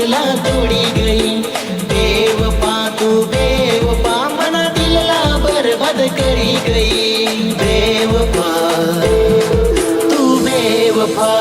दिलला तोड़ी गई। बेवफा तू बेवफा मना दिलला बर्बाद करी गई। बेवफा तू बेवफा।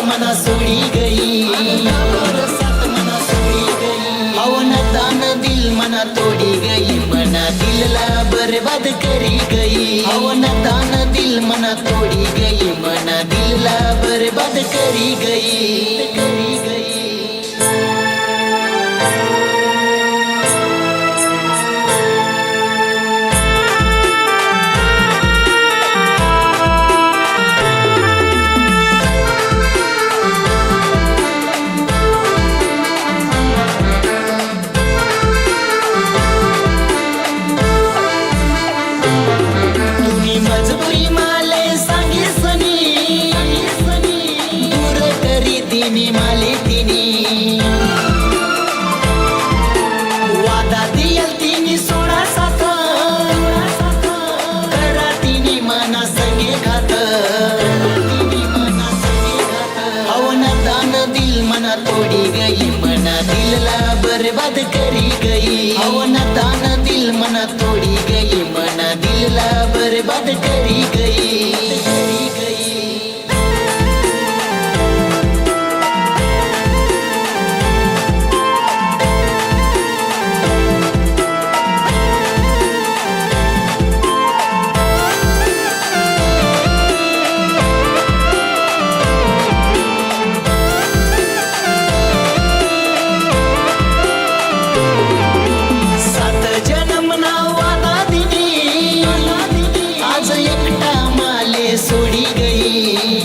मना सोडी गई हवन दान दिल मना तोड़ी गई। मना दिलला बर्बाद करी गई। हवन दान दिल मना तोड़ी गई। मना दिलला बर्बाद करी गई। मजबुरी माले सांगी सनी दूर करी दिनी माले तिनी वादा दियल तिनी सोळा साथ करा तिनी मना संगे घात। हवन दान दिल मना तोड़ी गई। मना दिलला बर्बाद करी गई। हवन दान दिल मना तोड़ी गई। मना दिलला बर्बाद करी गई। सोडी गई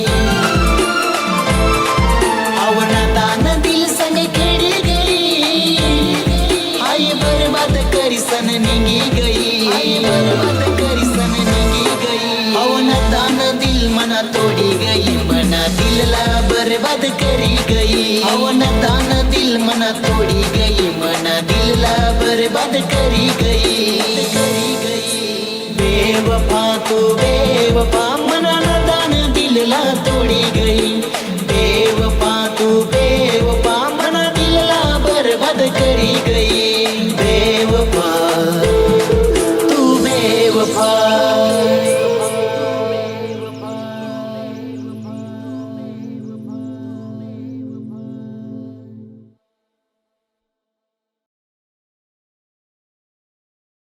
हवन दान दिल संग खेड़ी गई। आई बर्बाद करी सन निंगी गई। बर्बाद करी सन निंगी गई। हवन दान दिल मना तोड़ी गई। मना दिलला बर्बाद करी गई। हवन दान दिल मना तोड़ी गई। मना दिलला बर्बाद करी गई। बेवफा तू बेवफा मना दान दिलला तोड़ी गई। बेवफा तू बेवफा मना दिलला बर्बाद करी गई।